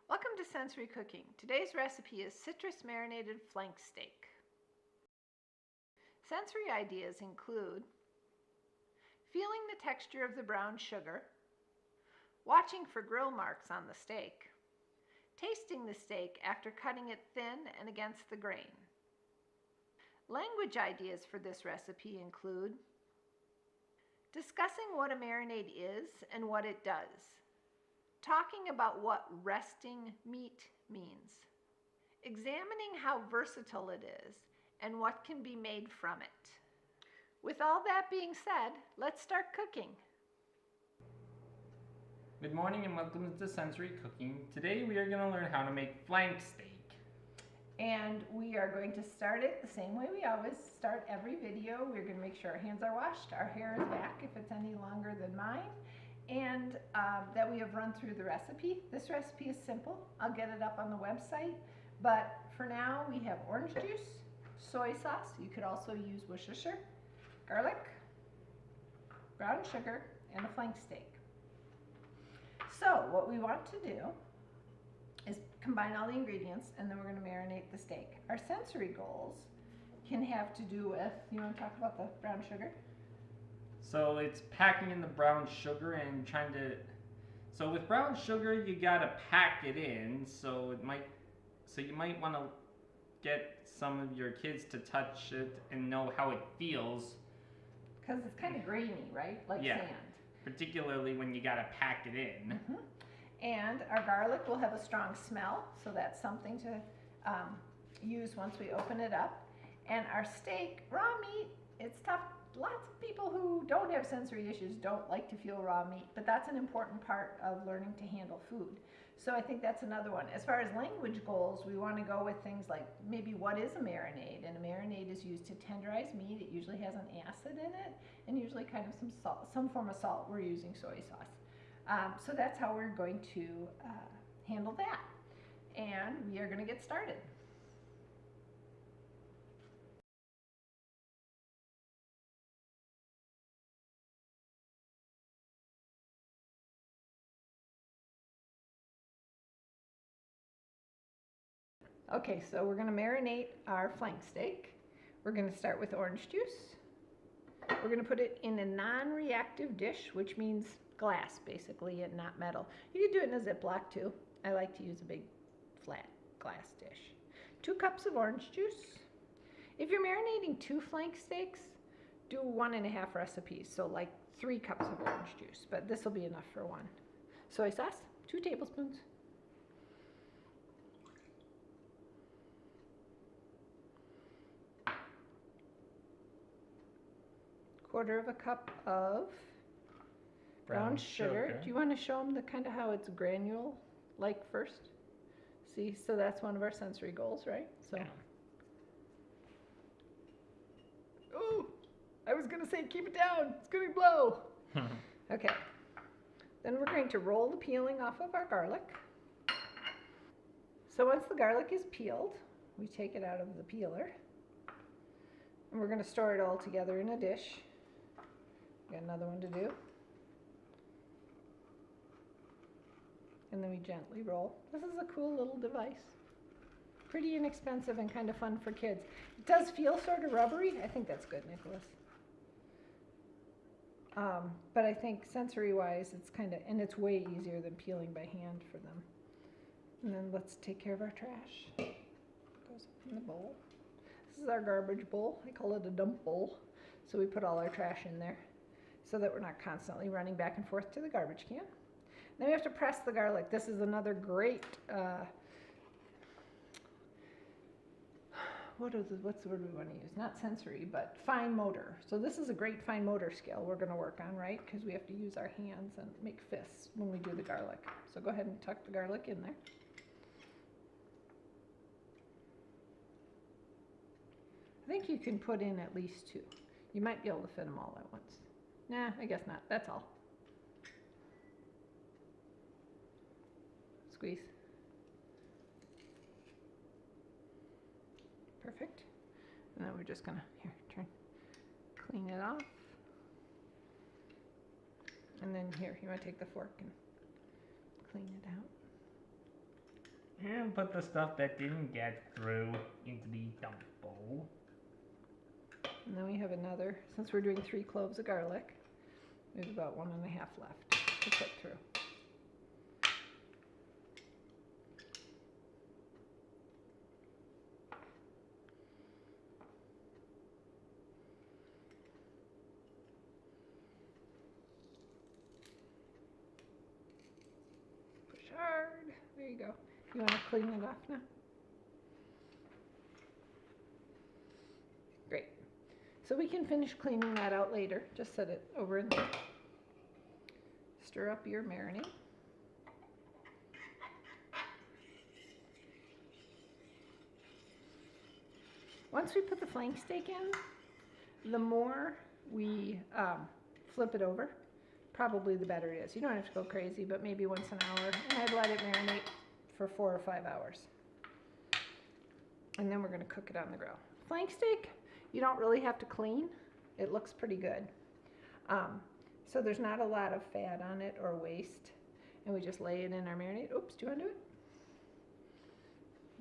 Welcome to Sensory Cooking. Today's recipe is citrus marinated flank steak. Sensory ideas include feeling the texture of the brown sugar, watching for grill marks on the steak, tasting the steak after cutting it thin and against the grain. Language ideas for this recipe include discussing what a marinade is and what it does, talking about what resting meat means, examining how versatile it is and what can be made from it. With all that being said, let's start cooking. Good morning and welcome to Sensory Cooking. Today we are going to learn how to make flank steak. And we are going to start it the same way we always start every video. We're going to make sure our hands are washed, our hair is back if it's any longer than mine, and that we have run through the recipe. This recipe is simple. I'll get it up on the website, but for now we have orange juice, soy sauce, you could also use Worcestershire, garlic, brown sugar, and a flank steak. So what we want to do is combine all the ingredients, and then we're going to marinate the steak. Our sensory goals can have to do with, you want to talk about the brown sugar? So it's packing in the brown sugar and trying to, so with brown sugar you gotta pack it in, so you might want to get some of your kids to touch it and know how it feels. Because it's kind of grainy, right? Like Yeah, sand. particularly when you gotta pack it in. Mm-hmm. And our garlic will have a strong smell, so that's something to use once we open it up. And our steak, raw meat, it's tough. Lots of people who don't have sensory issues don't like to feel raw meat, but that's an important part of learning to handle food. So I think that's another one. As far as language goals, we want to go with things like maybe what is a marinade? And a marinade is used to tenderize meat. It usually has an acid in it and usually kind of some salt, some form of salt. We're using soy sauce. So that's how we're going to handle that. And we are going to get started. Okay, so we're going to marinate our flank steak. We're going to start with orange juice. We're going to put it in a non-reactive dish, which means glass basically and not metal. You can do it in a Ziploc too. I like to use a big flat glass dish. 2 cups of orange juice. If you're marinating 2 flank steaks, do 1.5 recipes, so like 3 cups of orange juice, but this will be enough for 1. Soy sauce, 2 tablespoons. Quarter of a cup of brown sugar. Do you want to show them the kind of how it's granule like first? See, so that's one of our sensory goals, right? So. Yeah. Ooh, I was going to say keep it down. It's going to blow. Okay. Then we're going to roll the peeling off of our garlic. So once the garlic is peeled, we take it out of the peeler. And we're going to store it all together in a dish. Got another one to do. And then we gently roll. This is a cool little device. Pretty inexpensive and kind of fun for kids. It does feel sort of rubbery. I think that's good, Nicholas. But I think sensory-wise, it's kind of, and it's way easier than peeling by hand for them. And then let's take care of our trash. It goes in the bowl. This is our garbage bowl. I call it a dump bowl. So we put all our trash in there so that we're not constantly running back and forth to the garbage can. Then we have to press the garlic. This is another great, what's the word we want to use? Not sensory, but fine motor. So this is a great fine motor skill we're going to work on, right? Because we have to use our hands and make fists when we do the garlic. So go ahead and tuck the garlic in there. I think you can put in at least 2. You might be able to fit them all at once. Nah, I guess not. That's all. Squeeze. Perfect. And then we're just gonna, clean it off. And then here, you wanna take the fork and clean it out. And put the stuff that didn't get through into the dump bowl. And then we have another, since we're doing 3 cloves of garlic, we have about 1.5 left to put through. Push hard. There you go. You want to clean it off now? Great. So we can finish cleaning that out later. Just set it over in there. Stir up your marinade. Once we put the flank steak in, the more we flip it over, probably the better it is. You don't have to go crazy, but maybe once an hour. And I'd let it marinate for 4 or 5 hours. And then we're going to cook it on the grill. Flank steak, you don't really have to clean. It looks pretty good. So there's not a lot of fat on it or waste. And we just lay it in our marinade. Oops, do you want to do it?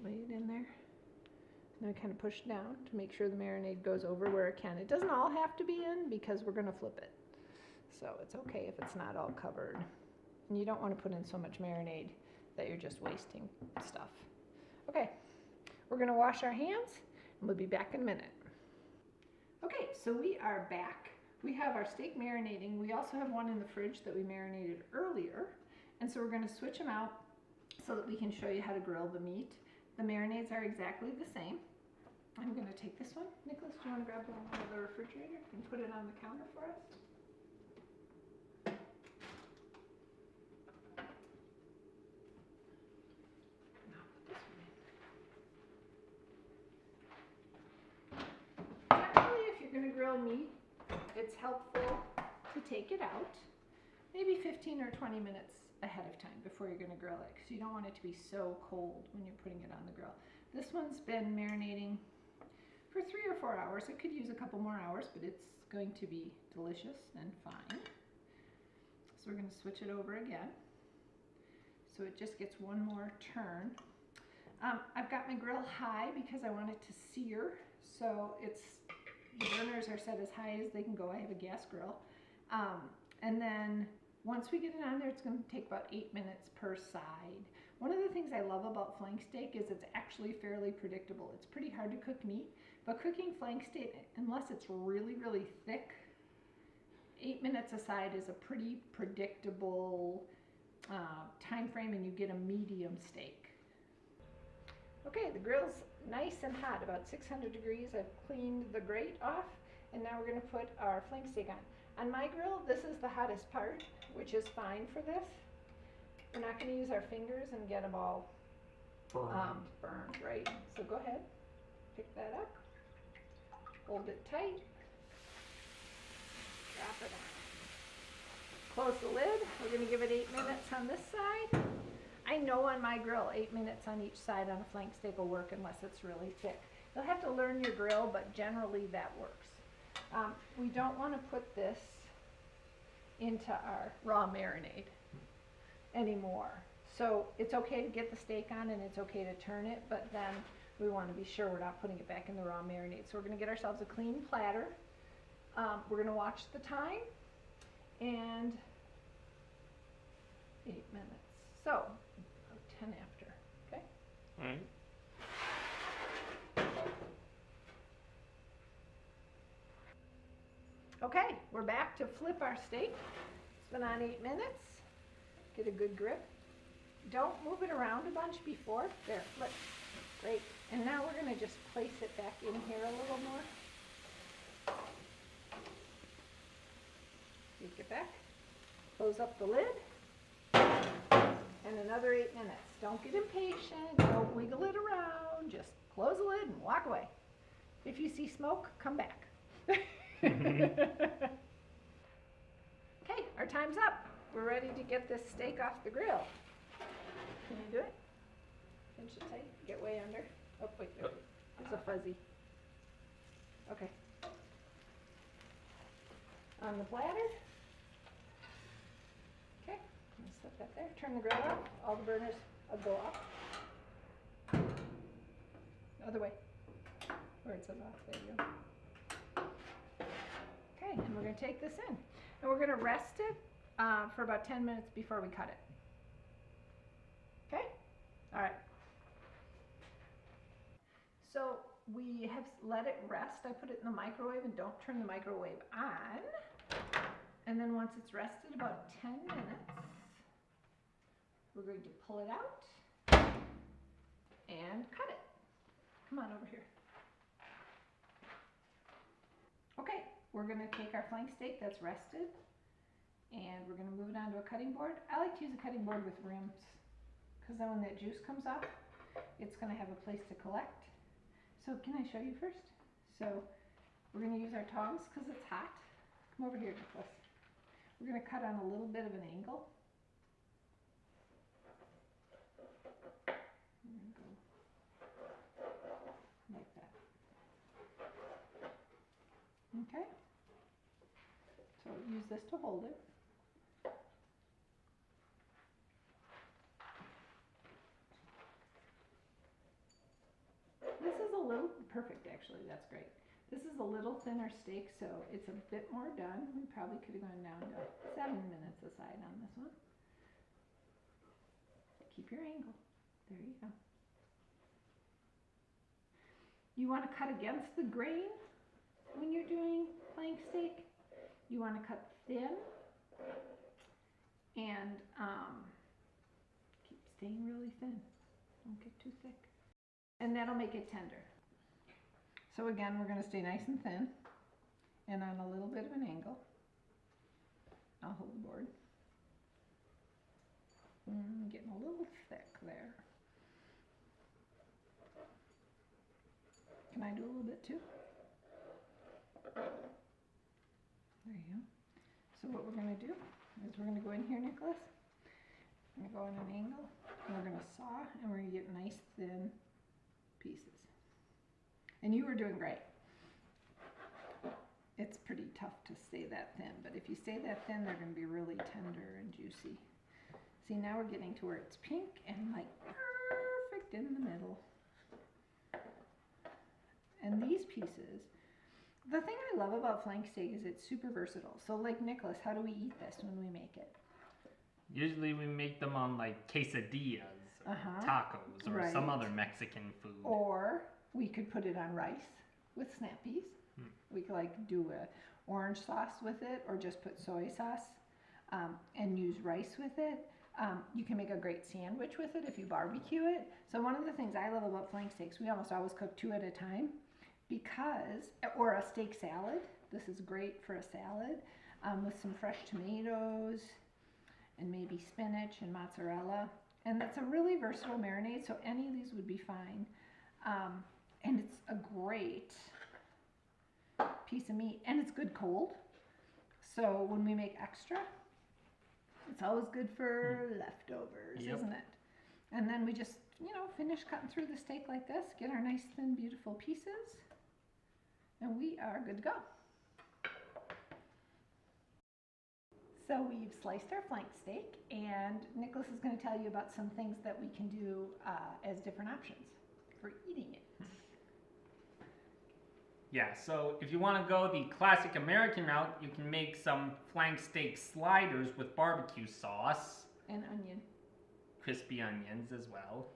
Lay it in there. And then kind of push down to make sure the marinade goes over where it can. It doesn't all have to be in because we're going to flip it. So it's okay if it's not all covered. And you don't want to put in so much marinade that you're just wasting stuff. Okay, we're going to wash our hands and we'll be back in a minute. Okay, so we are back. We have our steak marinating. We also have one in the fridge that we marinated earlier. And so we're going to switch them out so that we can show you how to grill the meat. The marinades are exactly the same. I'm going to take this one. Nicholas, do you want to grab one out of the refrigerator and put it on the counter for us? Now put this one in. Generally, if you're going to grill meat, it's helpful to take it out maybe 15 or 20 minutes ahead of time before you're going to grill it, because you don't want it to be so cold when you're putting it on the grill. This one's been marinating for 3 or 4 hours. It could use a couple more hours, but it's going to be delicious and fine. So we're going to switch it over again. So it just gets one more turn. I've got my grill high because I want it to sear. So the burners are set as high as they can go. I have a gas grill. And then once we get it on there, it's going to take about 8 minutes per side. One of the things I love about flank steak is it's actually fairly predictable. It's pretty hard to cook meat, but cooking flank steak, unless it's really, really thick, 8 minutes a side is a pretty predictable time frame, and you get a medium steak. Okay, the grill's nice and hot, about 600 degrees. I've cleaned the grate off, and now we're going to put our flank steak on. On my grill, this is the hottest part, which is fine for this. We're not going to use our fingers and get them all burned, right? So go ahead, pick that up, hold it tight, drop it on. Close the lid. We're going to give it 8 minutes on this side. I know on my grill, 8 minutes on each side on a flank steak will work unless it's really thick. You'll have to learn your grill, but generally that works. We don't want to put this into our raw marinade anymore. So it's okay to get the steak on and it's okay to turn it, but then we want to be sure we're not putting it back in the raw marinade. So we're going to get ourselves a clean platter. We're going to watch the time, and 8 minutes. So, about 10 after, okay? All right. Okay, we're back to flip our steak. It's been on 8 minutes. Get a good grip. Don't move it around a bunch before. There, flip. Great. And now we're going to just place it back in here a little more. Take it back. Close up the lid. And another 8 minutes. Don't get impatient. Don't wiggle it around. Just close the lid and walk away. If you see smoke, come back. Okay, our time's up. We're ready to get this steak off the grill. Can you do it? Pinch it tight. Get way under. Oh, wait, there. It's a fuzzy. Okay. On the platter. Okay, I'm gonna set that there. Turn the grill off. All the burners will go off. other way, where it says off. There you go. Okay, and we're going to take this in. And we're going to rest it for about 10 minutes before we cut it. Okay? All right. So we have let it rest. I put it in the microwave, and don't turn the microwave on. And then once it's rested about 10 minutes, we're going to pull it out and cut it. Come on over here. Okay, we're going to take our flank steak that's rested, and we're going to move it onto a cutting board. I like to use a cutting board with rims, because then when that juice comes off, it's going to have a place to collect. So can I show you first? So we're going to use our tongs because it's hot. Come over here, Nicholas. We're going to cut on a little bit of an angle. Like that. Okay. So use this to hold it. This is a little perfect, actually. That's great. This is a little thinner steak, so it's a bit more done. We probably could have gone down to 7 minutes aside on this one. Keep your angle. There you go. You want to cut against the grain when you're doing flank steak. You want to cut thin and keep staying really thin. Don't get too thick. And that'll make it tender. So again, we're going to stay nice and thin and on a little bit of an angle. I'll hold the board. Getting a little thick there. Can I do a little bit too? There you go. So what we're going to do is we're going to go in here, Nicholas. I'm going to go on an angle, and we're going to saw, and we're going to get nice thin pieces. And you were doing great. It's pretty tough to stay that thin, but if you stay that thin, they're going to be really tender and juicy. See, now we're getting to where it's pink and like perfect in the middle. And these pieces, the thing I love about flank steak is it's super versatile. So like Nicholas, how do we eat this when we make it? Usually we make them on like quesadillas or tacos or some other Mexican food. Or we could put it on rice with snap peas. We could like do a orange sauce with it, or just put soy sauce and use rice with it. You can make a great sandwich with it if you barbecue it. So one of the things I love about flank steaks, we almost always cook 2 at a time, because, or a steak salad. This is great for a salad with some fresh tomatoes and maybe spinach and mozzarella. And it's a really versatile marinade, so any of these would be fine. And it's a great piece of meat, and it's good cold. So when we make extra, it's always good for leftovers, isn't it? And then we just, you know, finish cutting through the steak like this, get our nice thin beautiful pieces, and we are good to go. So we've sliced our flank steak, and Nicholas is going to tell you about some things that we can do as different options for eating it. Yeah, so if you want to go the classic American route, you can make some flank steak sliders with barbecue sauce. And onion. Crispy onions as well.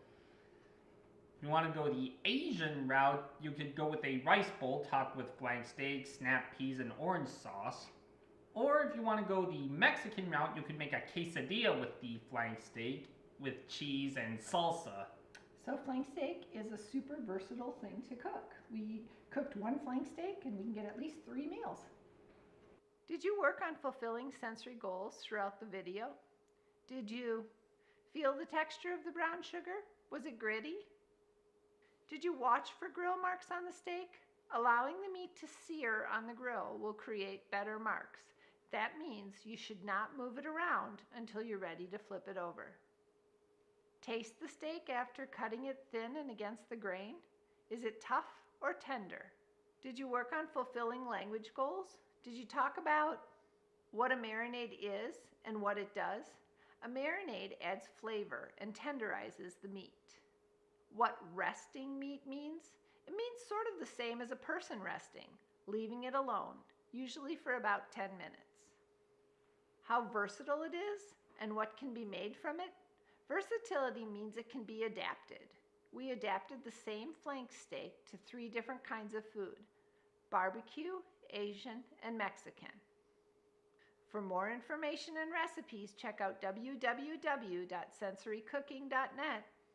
If you want to go the Asian route, you could go with a rice bowl topped with flank steak, snap peas, and orange sauce. Or if you want to go the Mexican route, you could make a quesadilla with the flank steak with cheese and salsa. So flank steak is a super versatile thing to cook. We cooked 1 flank steak and we can get at least 3 meals. Did you work on fulfilling sensory goals throughout the video? Did you feel the texture of the brown sugar? Was it gritty? Did you watch for grill marks on the steak? Allowing the meat to sear on the grill will create better marks. That means you should not move it around until you're ready to flip it over. Taste the steak after cutting it thin and against the grain. Is it tough or tender? Did you work on fulfilling language goals? Did you talk about what a marinade is and what it does? A marinade adds flavor and tenderizes the meat. What resting meat means It means sort of the same as a person resting, leaving it alone, usually for about 10 minutes. How versatile it is and what can be made from it? Versatility means it can be adapted. We adapted the same flank steak to 3 different kinds of food: barbecue, Asian, and Mexican. For more information and recipes, check out www.sensorycooking.net